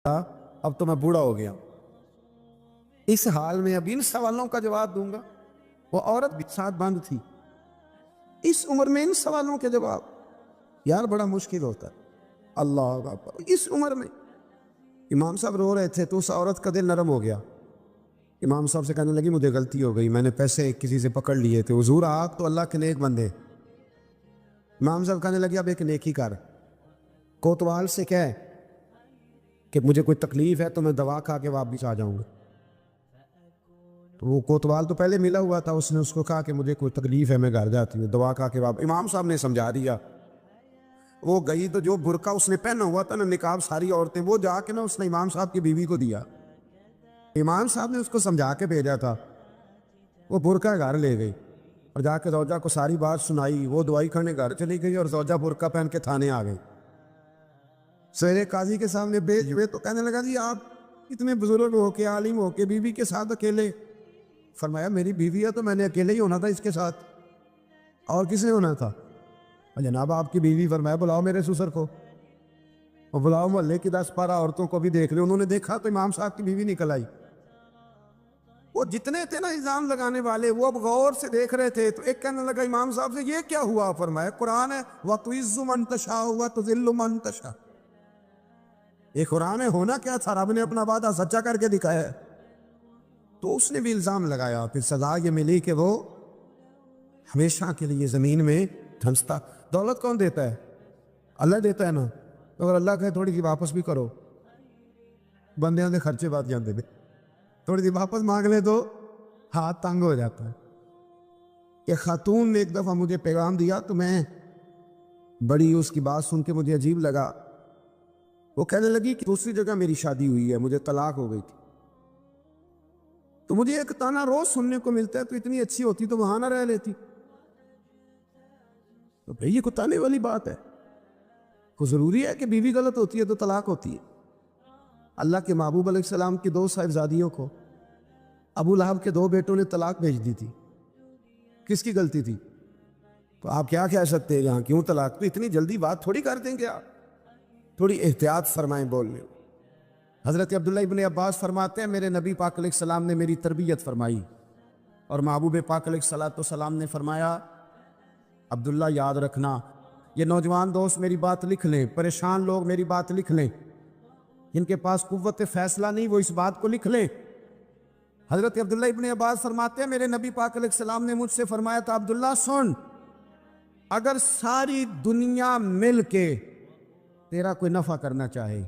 اب تو میں بوڑھا ہو گیا، اس حال میں اب ان سوالوں کا جواب دوں گا۔ وہ عورت بھی ساتھ بند تھی، اس عمر میں ان سوالوں کے جواب یار بڑا مشکل ہوتا ہے۔ اللہ اکبر، اس عمر میں امام صاحب رو رہے تھے تو اس عورت کا دل نرم ہو گیا۔ امام صاحب سے کہنے لگی مجھے غلطی ہو گئی، میں نے پیسے کسی سے پکڑ لیے تھے، حضور آپ تو اللہ کے نیک بندے۔ امام صاحب کہنے لگے اب ایک نیکی کر، کوتوال سے کہہ کہ مجھے کوئی تکلیف ہے تو میں دوا کھا کے واپس آ جاؤں گا۔ تو وہ کوتوال تو پہلے ملا ہوا تھا، اس نے اس کو کہا کہ مجھے کوئی تکلیف ہے میں گھر جاتی ہوں، دوا کھا کے واپس۔ امام صاحب نے سمجھا دیا، وہ گئی تو جو برقع اس نے پہنا ہوا تھا نا، نقاب ساری عورتیں، وہ جا کے نا اس نے امام صاحب کی بیوی کو دیا۔ امام صاحب نے اس کو سمجھا کے بھیجا تھا، وہ برقع گھر لے گئی اور جا کے زوجہ کو ساری بات سنائی۔ وہ دوائی کھانے گھر چلی گئی اور زوجہ برقع پہن کے تھانے آ گئی۔ سویرے قاضی کے سامنے بھیج ہوئے تو کہنے لگا جی آپ اتنے بزرگ ہو کے عالم ہو کے بیوی کے ساتھ اکیلے؟ فرمایا میری بیوی ہے تو میں نے اکیلے ہی ہونا تھا اس کے ساتھ، اور کس نے ہونا تھا؟ جناب آپ کی بیوی۔ فرمایا بلاؤ میرے سسر کو، اور بلاؤ محلے کی 10-12 عورتوں کو بھی دیکھ لے۔ انہوں نے دیکھا تو امام صاحب کی بیوی نکل آئی۔ وہ جتنے تھے نا الزام لگانے والے، وہ اب غور سے دیکھ رہے تھے۔ تو ایک کہنے لگا امام صاحب سے یہ کیا ہوا؟ فرمایا قرآن ہے وَتُعِزُّ مَن تَشَاءُ وَتُذِلُّ مَن تَشَاءُ، یہ قرآن ہے، ہونا کیا تھا؟ رب نے اپنا وعدہ سچا کر کے دکھایا ہے۔ تو اس نے بھی الزام لگایا، پھر سزا یہ ملی کہ وہ ہمیشہ کے لیے زمین میں دھنستا۔ دولت کون دیتا ہے؟ اللہ دیتا ہے نا، اگر اللہ کہے تھوڑی سی واپس بھی کرو، بندیاں دے خرچے بات جاندے دے، تھوڑی سی واپس مانگ لے تو ہاتھ تنگ ہو جاتا ہے۔ ایک خاتون نے ایک دفعہ مجھے پیغام دیا تو میں بڑی اس کی بات سن کے مجھے عجیب لگا۔ وہ کہنے لگی کہ دوسری جگہ میری شادی ہوئی ہے، مجھے طلاق ہو گئی تھی، تو مجھے ایک تانا روز سننے کو ملتا ہے تو اتنی اچھی ہوتی تو وہاں نہ رہ لیتی۔ تو بھئی یہ کوئی تانے والی بات ہے؟ کو ضروری ہے کہ بیوی غلط ہوتی ہے تو طلاق ہوتی ہے؟ اللہ کے محبوب علیہ السلام کی 2 صاحبزادیوں کو ابو لہب کے 2 بیٹوں نے طلاق بھیج دی تھی، کس کی غلطی تھی؟ تو آپ کیا کہہ سکتے ہیں یہاں کیوں طلاق؟ تو اتنی جلدی بات تھوڑی کر دیں گے آپ، تھوڑی احتیاط فرمائیں بولنے۔ حضرت عبداللہ ابن عباس فرماتے ہیں میرے نبی پاک علیہ السلام نے میری تربیت فرمائی، اور محبوب پاک علیہ السلام نے فرمایا عبداللہ یاد رکھنا، یہ نوجوان دوست میری بات لکھ لیں، پریشان لوگ میری بات لکھ لیں، جن کے پاس قوت فیصلہ نہیں وہ اس بات کو لکھ لیں۔ حضرت عبداللہ ابن عباس فرماتے ہیں میرے نبی پاک علیہ السلام نے مجھ سے فرمایا تھا عبداللہ سن، اگر ساری دنیا مل کے تیرا کوئی نفع کرنا چاہے